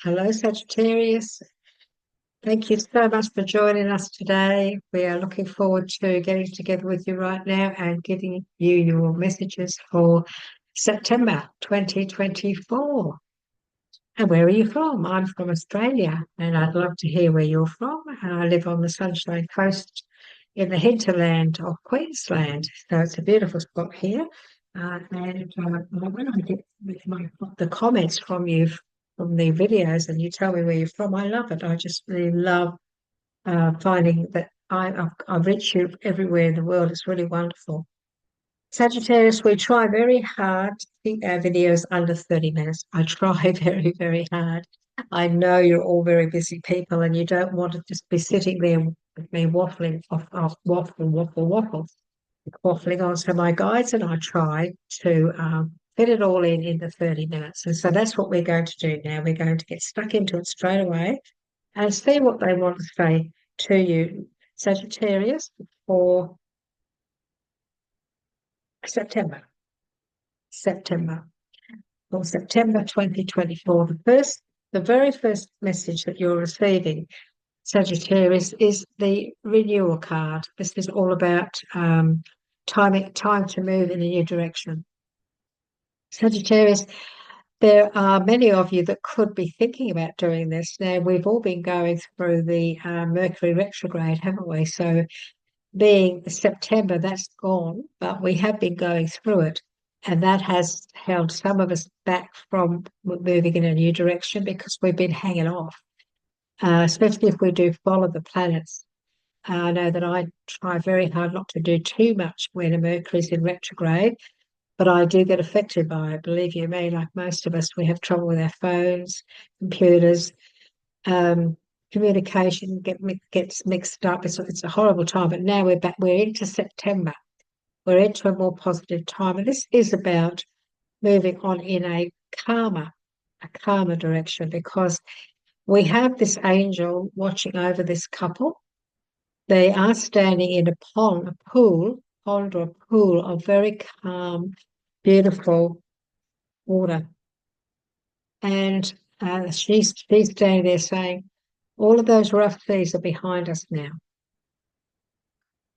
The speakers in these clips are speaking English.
Hello, Sagittarius. Thank you so much for joining us today. We are looking forward to getting together with you right now and giving you your messages for September 2024. And where are you from? I'm from Australia, and I'd love to hear where you're from. I live on the Sunshine Coast in the hinterland of Queensland, so it's a beautiful spot here. When I get the comments from you from the videos and you tell me where you're from, I love it. I just really love finding that I've reached you everywhere in the world. It's really wonderful. Sagittarius, we try very hard to keep our videos under 30 minutes. I try very, very hard. I know you're all very busy people and you don't want to just be sitting there with me waffling off waffling on. So my guides and I try to fit it all in the 30 minutes. And so that's what we're going to do now. We're going to get stuck into it straight away and see what they want to say to you, Sagittarius, for September. September. For September 2024. The very first message that you're receiving, Sagittarius, is the renewal card. This is all about time to move in a new direction. Sagittarius, there are many of you that could be thinking about doing this. Now, we've all been going through the Mercury retrograde, haven't we? So being September, that's gone, but we have been going through it. And that has held some of us back from moving in a new direction because we've been hanging off, especially if we do follow the planets. I know that I try very hard not to do too much when a Mercury's in retrograde, but I do get affected by it. Believe you me, like most of us, we have trouble with our phones, computers, communication gets mixed up. It's a horrible time. But now we're back. We're into September. We're into a more positive time, and this is about moving on in a calmer direction because we have this angel watching over this couple. They are standing in a pond or a pool of very calm, beautiful water. And she's standing there saying, all of those rough seas are behind us now.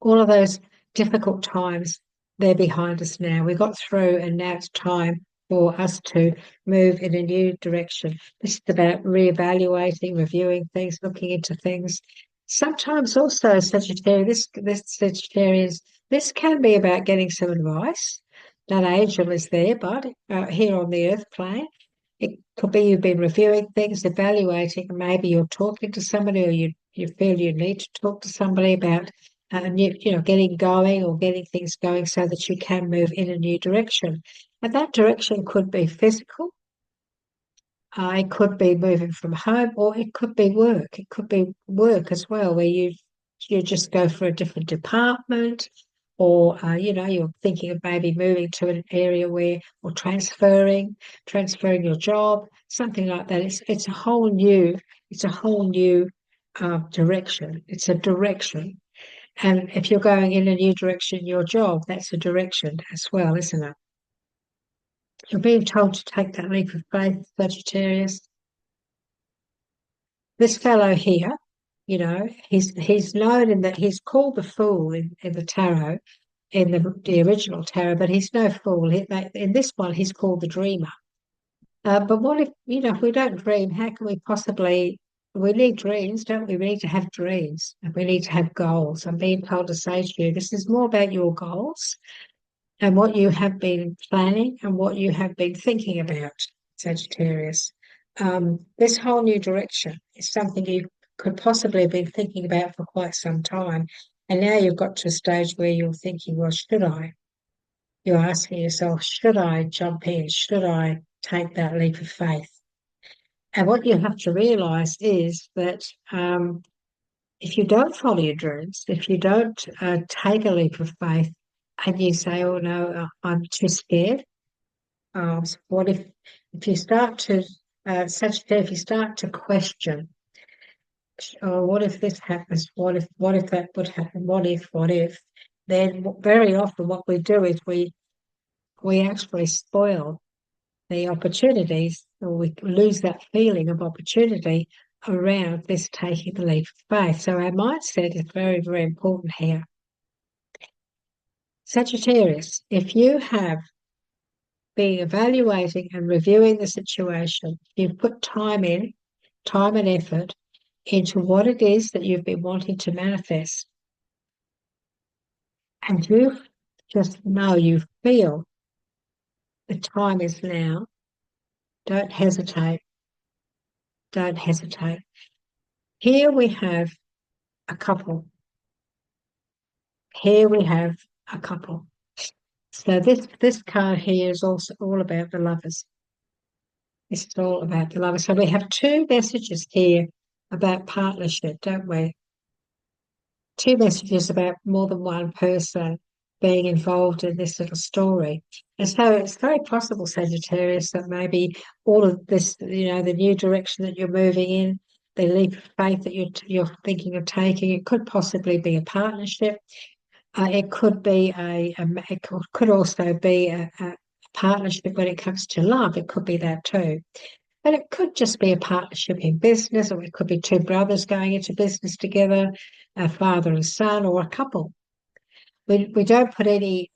All of those difficult times, they're behind us now. We got through, and now it's time for us to move in a new direction. This is about reevaluating, reviewing things, looking into things. Sometimes also, Sagittarians, this can be about getting some advice. That angel is there, but here on the earth plane, it could be you've been reviewing things, evaluating, and maybe you're talking to somebody or you feel you need to talk to somebody about getting going or getting things going so that you can move in a new direction. And that direction could be physical, it could be moving from home, or it could be work. It could be work as well, where you just go for a different department, or you're thinking of maybe moving to an area where, or transferring your job, something like that. It's a whole new direction. It's a direction. And if you're going in a new direction, your job, that's a direction as well, isn't it? You're being told to take that leap of faith, Sagittarius. This fellow here, he's known in that he's called the fool in the tarot, in the original tarot, but he's no fool. In this one, he's called the dreamer. But what if we don't dream, how can we possibly? We need dreams, don't we? We need to have dreams and we need to have goals. I'm being told to say to you, this is more about your goals and what you have been planning and what you have been thinking about, Sagittarius. This whole new direction is something you could possibly have been thinking about for quite some time. And now you've got to a stage where you're thinking, well, should I? You're asking yourself, should I jump in? Should I take that leap of faith? And what you have to realize is that if you don't follow your dreams, if you don't take a leap of faith, and you say, "Oh no, I'm too scared." So what if you start to if you start to question, "Oh, what if this happens? What if that would happen? What if?" Then very often what we do is we actually spoil the opportunities, or we lose that feeling of opportunity around this taking the leap of faith. So our mindset is very, very important here. Sagittarius, if you have been evaluating and reviewing the situation, you've put time and effort into what it is that you've been wanting to manifest, and you just know, you feel the time is now, don't hesitate. Don't hesitate. Here we have a couple. Here we have a couple. So this card here is also all about the lovers. This is all about the lovers. So we have two messages here about partnership, don't we? Two messages about more than one person being involved in this little story. And so it's very possible, Sagittarius, that maybe all of this, the new direction that you're moving in, the leap of faith that you're thinking of taking, it could possibly be a partnership. It could be it could also be a partnership when it comes to love. It could be that too. But it could just be a partnership in business, or it could be two brothers going into business together, a father and son, or a couple. We don't put any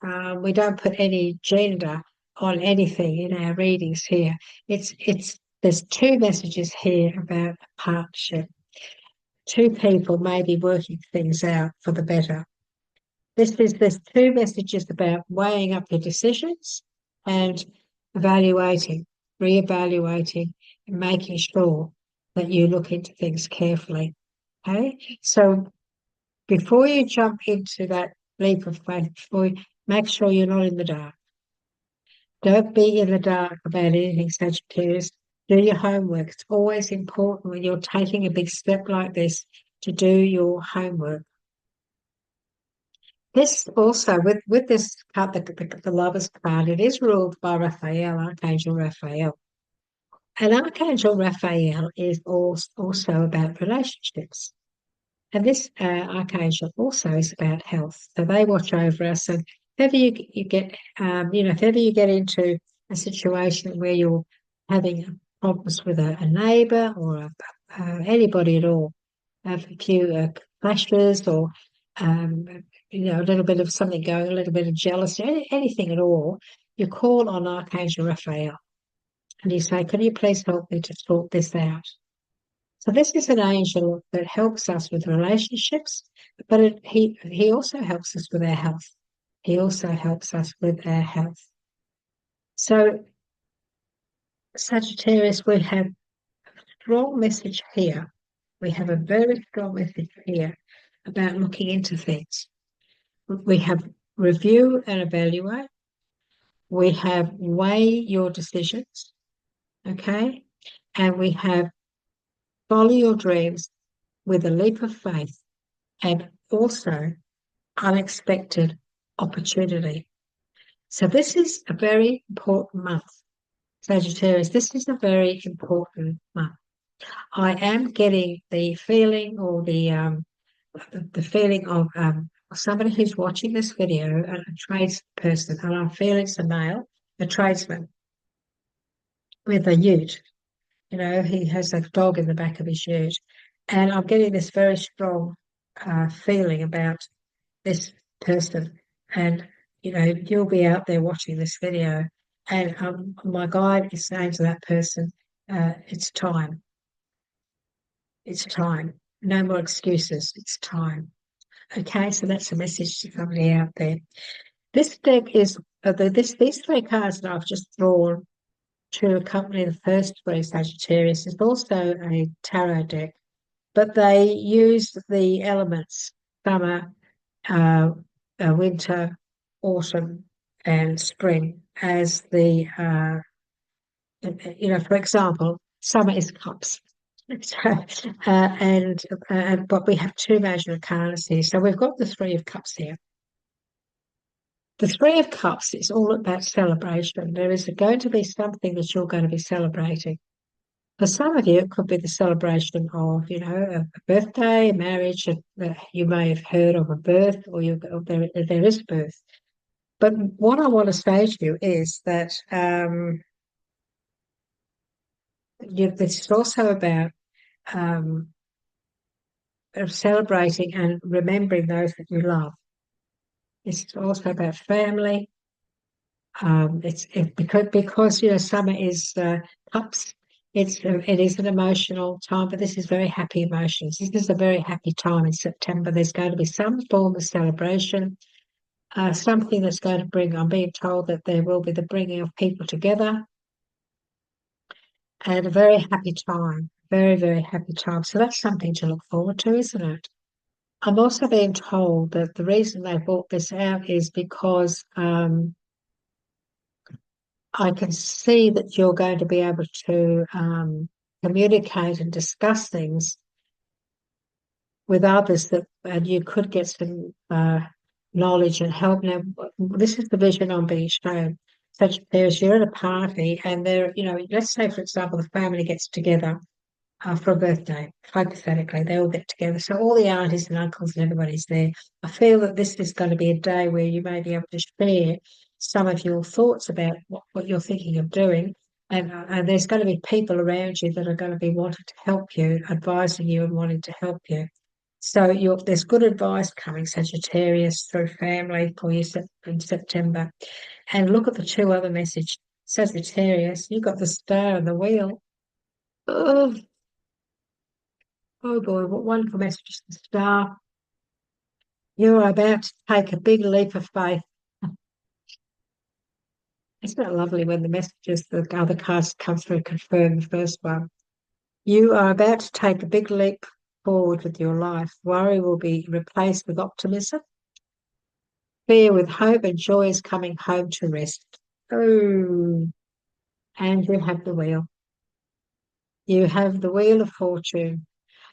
gender on anything in our readings here. There's two messages here about a partnership. Two people may be working things out for the better. There's two messages about weighing up your decisions and evaluating, reevaluating, and making sure that you look into things carefully. Okay, so before you jump into that leap of faith, make sure you're not in the dark. Don't be in the dark about anything, Sagittarius. Do your homework. It's always important when you're taking a big step like this to do your homework. This also, with this card, the Lovers card, it is ruled by Raphael, Archangel Raphael. And Archangel Raphael is also about relationships. And this archangel also is about health. So they watch over us. And if ever you get, if ever you get into a situation where you're having problems with a neighbour or anybody at all, a few clashes or a little bit of something going, a little bit of jealousy, anything at all, you call on Archangel Raphael and you say, "Can you please help me to sort this out?" So this is an angel that helps us with relationships, but he also helps us with our health. He also helps us with our health. So Sagittarius, we have a strong message here. We have a very strong message here about looking into things. We have review and evaluate. We have weigh your decisions, okay? And we have follow your dreams with a leap of faith and also unexpected opportunity. So this is a very important month, Sagittarius. This is a very important month. I am getting the feeling or the feeling of somebody who's watching this video, a tradesperson, and I'm feeling it's a male, a tradesman with a ute. He has a dog in the back of his ute. And I'm getting this very strong feeling about this person. And, you'll be out there watching this video. And my guide is saying to that person, it's time. It's time. No more excuses. It's time. Okay, so that's a message to somebody out there. This deck is these three cards that I've just drawn to accompany the first three Sagittarius is also a tarot deck, but they use the elements summer, winter, autumn, and spring as for example, summer is cups. So, but we have two major arcanas here. So we've got the Three of Cups here. The Three of Cups is all about celebration. There is going to be something that you're going to be celebrating. For some of you, it could be the celebration of, a birthday, a marriage. You may have heard of a birth, or there is a birth. But what I want to say to you is that this is also about um, celebrating and remembering those that you love. It's also about family. Because summer is cups. It is an emotional time, but this is very happy emotions. This is a very happy time in September. There's going to be some form of celebration, something that's going to bring. I'm being told that there will be the bringing of people together, and a very happy time, very very happy time. So that's something to look forward to, isn't it? I'm also being told that the reason they brought this out is because I can see that you're going to be able to communicate and discuss things with others and you could get some knowledge and help. Now, this is the vision I'm being shown. Sagittarius, you're at a party and let's say, for example, the family gets together for a birthday, hypothetically, they all get together. So all the aunties and uncles and everybody's there. I feel that this is going to be a day where you may be able to share some of your thoughts about what you're thinking of doing. And there's going to be people around you that are going to be wanting to help you, advising you and wanting to help you. So there's good advice coming, Sagittarius, through family for you in September. And look at the two other messages. Sagittarius, you've got the star and the wheel. Oh, oh boy, what wonderful messages. The star. You are about to take a big leap of faith. Isn't it lovely when the messages, the other cards come through, confirm the first one? You are about to take a big leap forward with your life. Worry will be replaced with optimism. Fear with hope, and joy is coming home to rest. Oh, and you have the wheel. You have the wheel of fortune.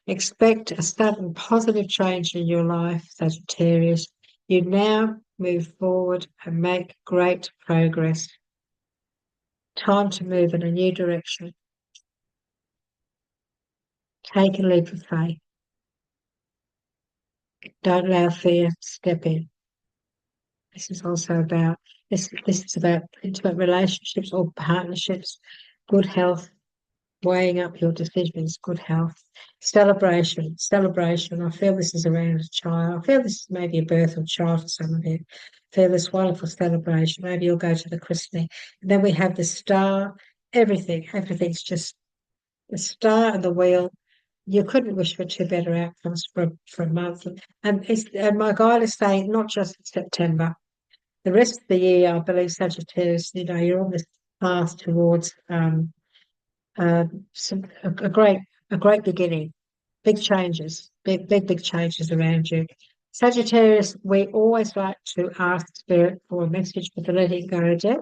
Expect a sudden positive change in your life, Sagittarius. You now move forward and make great progress. Time to move in a new direction. Take a leap of faith. Don't allow fear to step in. This is also about this is about intimate relationships or partnerships, good health, weighing up your decisions, good health, celebration. I feel this is around a child. I feel this is maybe a birth of a child for some of you. I feel this wonderful celebration. Maybe you'll go to the christening. And then we have the star, everything's just the star and the wheel. You couldn't wish for two better outcomes for a month. And my guide is saying not just in September, the rest of the year, I believe Sagittarius, you're on this path towards uh, a great beginning, big changes, big changes around you. Sagittarius, we always like to ask Spirit for a message for the letting go deck,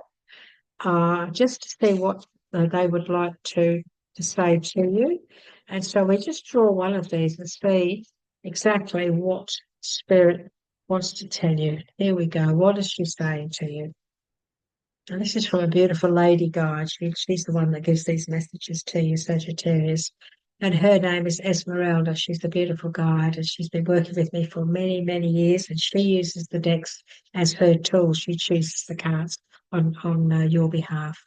just to see what they would like to say to you. And so we just draw one of these and see exactly what Spirit wants to tell you. Here we go. What is she saying to you? And this is from a beautiful lady guide. She's the one that gives these messages to you, Sagittarius. And her name is Esmeralda. She's the beautiful guide, and she's been working with me for many, many years. And she uses the decks as her tool. She chooses the cards on your behalf.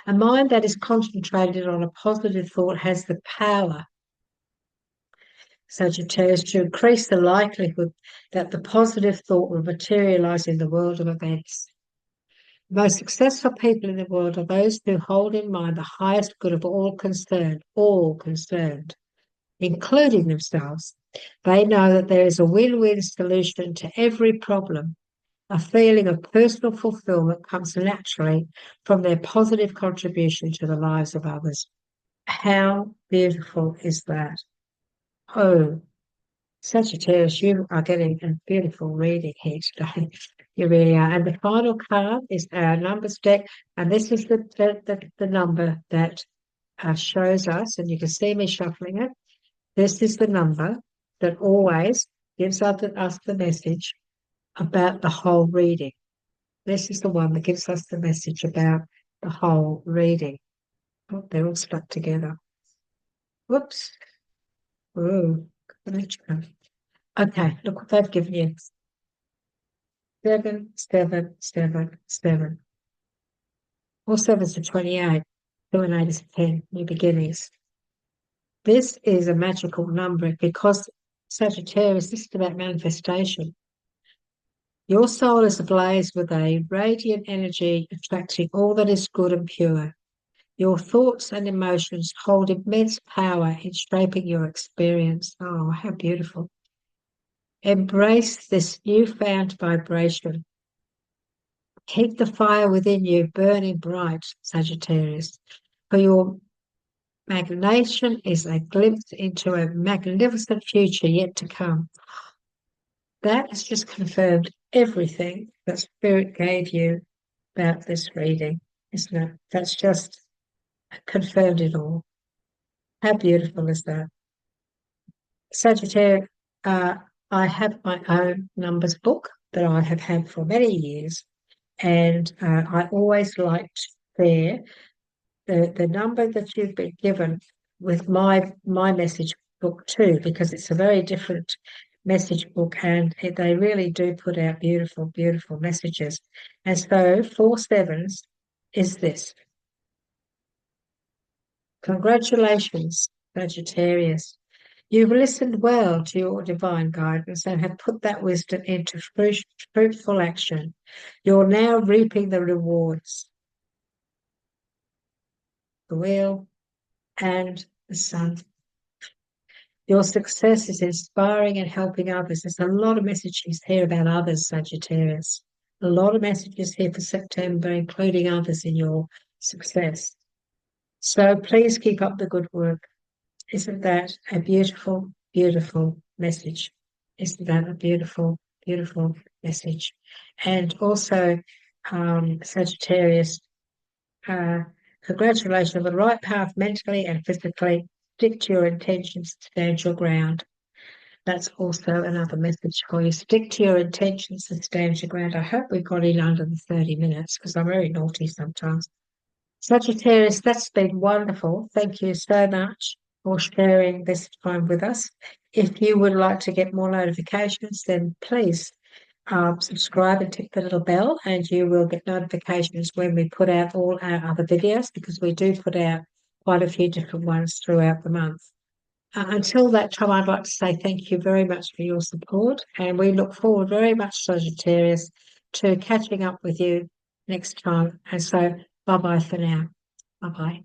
A mind that is concentrated on a positive thought has the power, Sagittarius, to increase the likelihood that the positive thought will materialize in the world of events. The most successful people in the world are those who hold in mind the highest good of all concerned, including themselves. They know that there is a win-win solution to every problem. A feeling of personal fulfillment comes naturally from their positive contribution to the lives of others. How beautiful is that? Oh, Sagittarius, you are getting a beautiful reading here today. You really are. And the final card is our numbers deck. And this is the number that shows us, and you can see me shuffling it. This is the number that always gives us the message about the whole reading. This is the one that gives us the message about the whole reading. Oh, they're all stuck together. Whoops. Oh, okay, look what they've given you. 7, 7, 7, 7. All sevens are 28. 2 and 8 is 10, new beginnings. This is a magical number because Sagittarius, this is about manifestation. Your soul is ablaze with a radiant energy, attracting all that is good and pure. Your thoughts and emotions hold immense power in shaping your experience. Oh, how beautiful. Embrace this newfound vibration. Keep the fire within you burning bright, Sagittarius, for your magnation is a glimpse into a magnificent future yet to come. That has just confirmed everything that Spirit gave you about this reading, isn't it? That's just confirmed it all. How beautiful is that? Sagittarius, I have my own numbers book that I have had for many years, and I always liked there the number that you've been given with my message book too, because it's a very different message book, and they really do put out beautiful, beautiful messages. And so 4 sevens is this. Congratulations, Sagittarius. You've listened well to your divine guidance and have put that wisdom into fruitful action. You're now reaping the rewards, the wheel and the sun. Your success is inspiring and helping others. There's a lot of messages here about others, Sagittarius. A lot of messages here for September, including others in your success. So please keep up the good work. Isn't that a beautiful, beautiful message? Isn't that a beautiful, beautiful message? And also, Sagittarius, congratulations on the right path mentally and physically. Stick to your intentions, stand your ground. That's also another message for you. Stick to your intentions and stand your ground. I hope we got in under the 30 minutes because I'm very naughty sometimes. Sagittarius, that's been wonderful. Thank you so much for sharing this time with us. If you would like to get more notifications, then please subscribe and tick the little bell, and you will get notifications when we put out all our other videos, because we do put out quite a few different ones throughout the month. Until that time, I'd like to say thank you very much for your support, and we look forward very much, Sagittarius, to catching up with you next time. And so, bye-bye for now. Bye-bye.